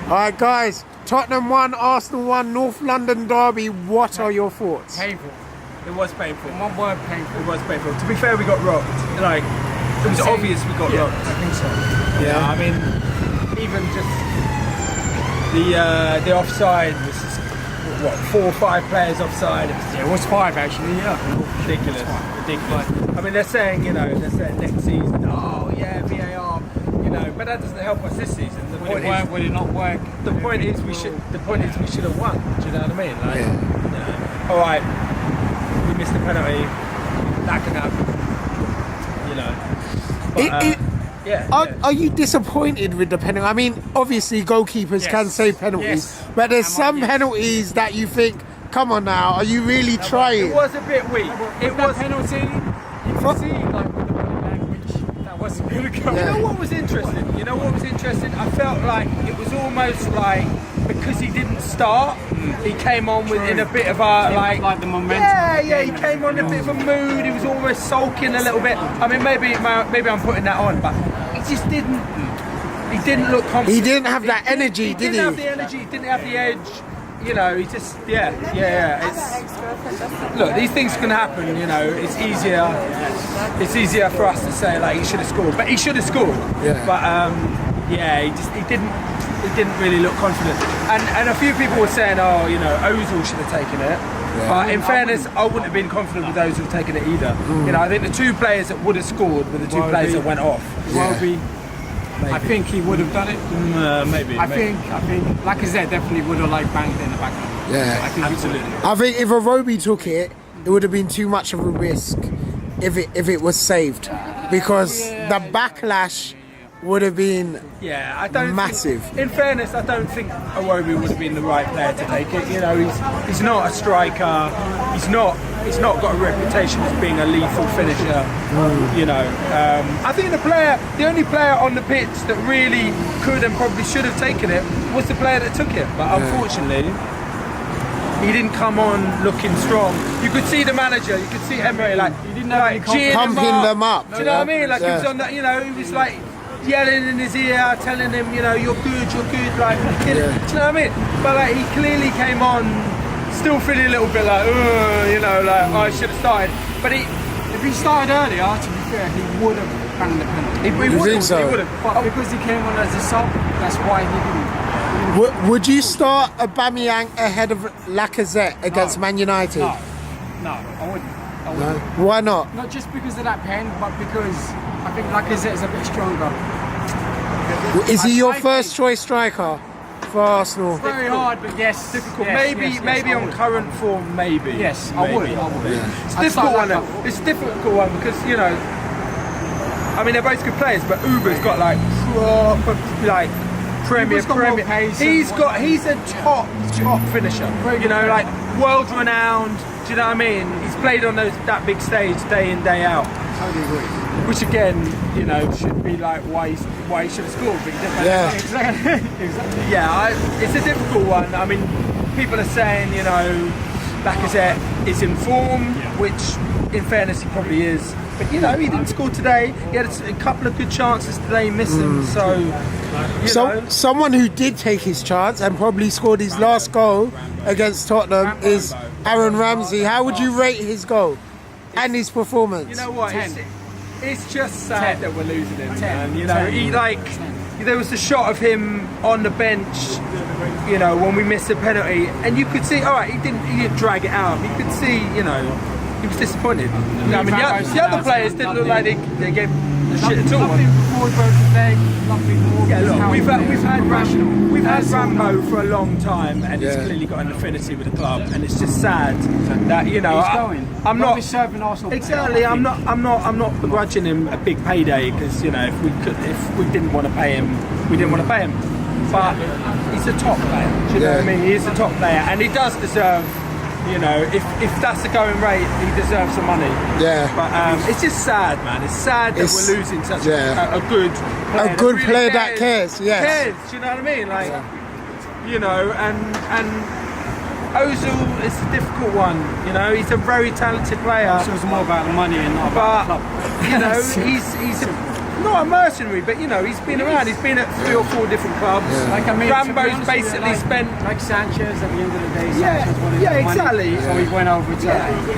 All right, guys. Tottenham 1, Arsenal 1, North London derby. What are your thoughts? Painful. It was painful. One word, painful. It was painful. To be fair, we got robbed. Like, it was obvious we got robbed. I think so. Yeah, I mean, even just the offside was just, what, 4 or 5 players offside. It was 5 actually. Yeah. Ridiculous. I mean, they're saying next season, oh yeah, VAR, but that doesn't help us this season. The point is, would it not work? The point is we should have won. Do you know what I mean? Like, all right, we missed the penalty. That can happen. Are you disappointed with the penalty? I mean, obviously goalkeepers can save penalties, but there's some penalties that you think, come on now, are you really trying? It was a bit weak. It was a penalty. You can see, like, with the body language, that wasn't going to go. You know what was interesting? I felt like it was almost like, because he didn't start, he came on in a bit of a like the momentum. Yeah, he came on in a bit of a mood. He was almost sulking a little bit. I mean, maybe I'm putting that on, but he just didn't. He didn't look confident. He didn't have that energy, did he? He didn't have the energy. He didn't have the edge. He just look, these things can happen. It's easier for us to say like he should have scored, but he should have scored. Yeah. But he didn't really look confident. And a few people were saying, Ozil should have taken it. Yeah. But in fairness, I wouldn't have been confident with those who've taken it either. I think the 2 players that would have scored were the 2 players that went off. I think he would have done it. Maybe. I think, like I said, definitely would have banged it in the back. Yeah, I think absolutely. I think if Arobi took it, it would have been too much of a risk if it was saved, because the backlash would have been massive. In fairness, I don't think Awobi would have been the right player to take it. He's not a striker. He's not got a reputation as being a lethal finisher. I think the only player on the pitch that really could and probably should have taken it was the player that took it. But unfortunately, he didn't come on looking strong. You could see the manager, you could see Emery pumping them up. Do you know what I mean? Like he was on that. He was like yelling in his ear, telling him, you're good, like, do you know what I mean? But like, he clearly came on, still feeling a little bit like, I should have started. But if he started earlier, to be fair, he would have banged the penalty. He would have. But because he came on as a sub, that's why he didn't. Would you start Aubameyang ahead of Lacazette against Man United? No, I wouldn't. No? Why not? Not just because of that pen, but because I think Lacazette is a bit stronger. Is he your first choice striker for Arsenal? It's very hard, but yes. Difficult. Yes, maybe on current form, maybe. Yes, I would. Yeah. It's a difficult one. It's a difficult one because I mean they're both good players, but Uber's got proper Premier. He's a top finisher. World renowned. Do you know what I mean? He's played on that big stage day in, day out. Totally agree. Which again, should be like why he should have scored, but he didn't. Yeah. Exactly. Yeah, it's a difficult one. I mean, people are saying, Lacazette is in form, which in fairness he probably is. But he didn't score today. He had a couple of good chances today, he missed them. So someone who did take his chance and probably scored his last goal against Tottenham is Aaron Ramsey. How would you rate his goal and his performance? You know what? It's just sad that we're losing him. 10. There was the shot of him on the bench, when we missed a penalty, and you could see. All right, he didn't drag it out. You could see, he was disappointed. I mean, the other players didn't look like they gave a shit at all. Nothing before he broke his leg. Nothing more. Yeah, look, we've had Rambo for a long time, and he's clearly got an affinity with the club, and it's just sad that I'm not serving Arsenal. Exactly, I'm not begrudging him a big payday because if we didn't want to pay him, we didn't want to pay him. But he's a top player. Do you know what I mean? He's a top player, and he does deserve. If that's the going rate, he deserves some money. Yeah. But it's just sad, man. It's sad that we're losing such a good player. A good player that cares. Yes. Cares. Do you know what I mean? And Ozil is a difficult one. He's a very talented player. So it's more about the money and not about the club. He's not a mercenary, but you know, he's been around. He's been at 3 or 4 different clubs. Like I mean, Rambo's basically spent like Sanchez at the end of the day. Yeah, Sanchez wanted yeah, the money, exactly. So he went over to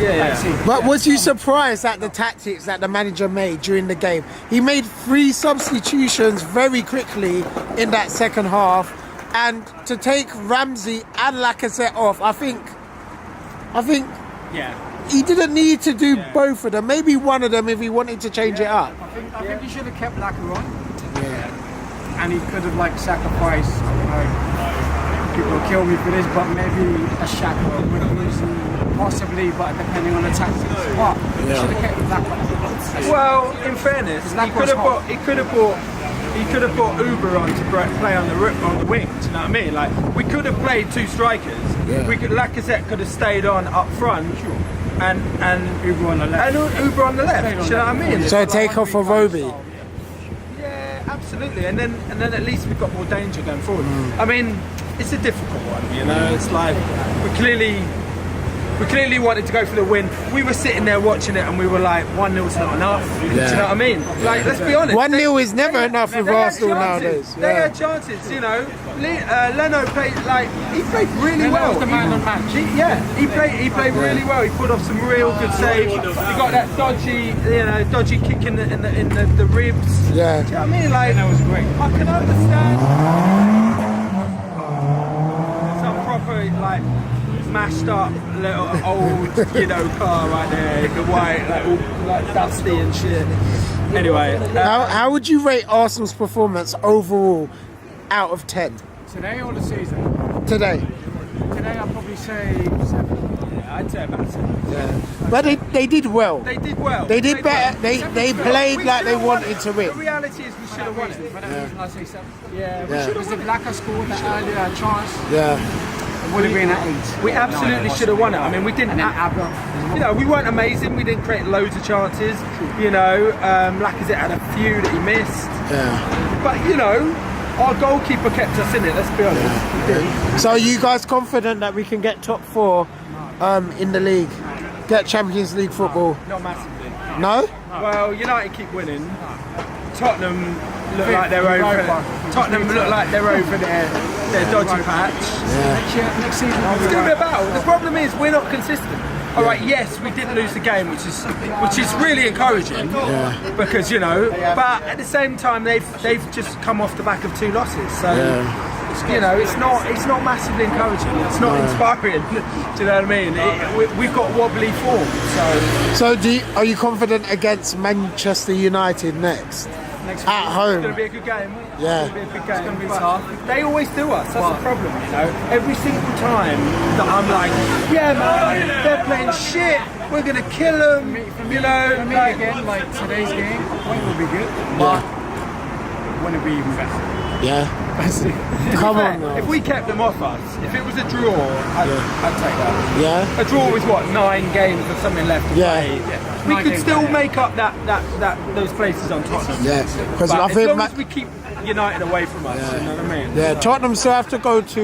yeah. But was you surprised at the tactics that the manager made during the game? He made 3 substitutions very quickly in that second half, and to take Ramsey and Lacazette off, I think yeah. he didn't need to do both of them. Maybe one of them if he wanted to change it up. I think he should have kept Laka on. Yeah. And he could have like sacrificed. People will kill me for this, but maybe a Shaka with possibly, but depending on the tactics. But he should have kept Laka. Well, in fairness, he could have brought Uber on to play on the wing. Do you know what I mean? Like we could have played 2 strikers. Yeah. Lacazette could have stayed on up front. And Uber on the left. And Uber on the left. Do you know what I mean? So take off for Roby. Yeah, absolutely. And then at least we've got more danger going forward. I mean, it's a difficult one, you know. It's like we clearly wanted to go for the win. We were sitting there watching it and we were like, 1-0's not enough. Do you know what I mean? Like, let's be honest. 1-0 is never enough with Arsenal nowadays. They had chances, you know. Leno played he played really well. Was the man of the match. He played really well. He pulled off some real good saves. He got that dodgy kick in the ribs. Yeah. Do you know what I mean? Like, That was great. I can understand some proper like mashed up little old, you know, car right there, the white, like all like dusty and shit. Anyway, How would you rate Arsenal's performance overall out of 10 Today or the season? today? Today I'll probably say 7. yeah, I'd say about 7. Yeah. But they did well. They did well. They did better. They played We like they should've won wanted it. to win. The reality is we should have won it. But that reason I say 7. Yeah, we Yeah. should Because have if won it. Laka scored that earlier chance, Yeah. it would have been at 8. We absolutely should have won it. I mean, we didn't. And then Abra. You know, we weren't amazing. We didn't create loads of chances. You know, Lacazette had a few that he missed. Yeah. But you know, our goalkeeper kept us in it. Let's be honest. He did. So are you guys confident that we can get top 4 in the league? Get Champions League football? Not massively. No? Well, United keep winning. Tottenham look like they're over. Tottenham look like they're over their dodgy patch. Next season, It's going to be a battle. The problem is we're not consistent. All right, yes, we did lose the game, which is really encouraging because you know. But at the same time, they've just come off the back of 2 losses, so you know it's not massively encouraging. It's not inspiring. Do you know what I mean? We've got wobbly form, so. So are you confident against Manchester United next? Next At week, home. It's going to be a good game. Yeah. It's going to be a good game. It's gonna be But tough. they always do us. That's the problem, you know. Every single time that I'm like, yeah, man, they're playing shit. We're going to kill them. You know, For me, like, again, like today's game, point will be good, but wouldn't be even better. Yeah. Basically. Come fair, on, if guys. we kept them off us, if it was a draw, I'd take that. Yeah. A draw with what, 9 games or something left to Yeah. play. We 9 could games, still yeah. make up those places on Tottenham. Yeah. Because But I as think long as we keep United away from us, you know what I mean? yeah, Tottenham still have to go to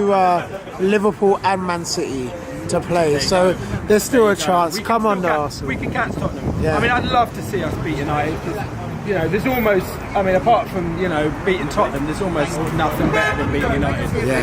Liverpool and Man City to play, so there's still a chance. We can Come on, still catch- Arsenal. We can catch Tottenham. Yeah. I mean, I'd love to see us beat United. 'Cause, you know, there's almost, I mean, apart from, you know, beating Tottenham, there's almost nothing better than beating United. Yeah.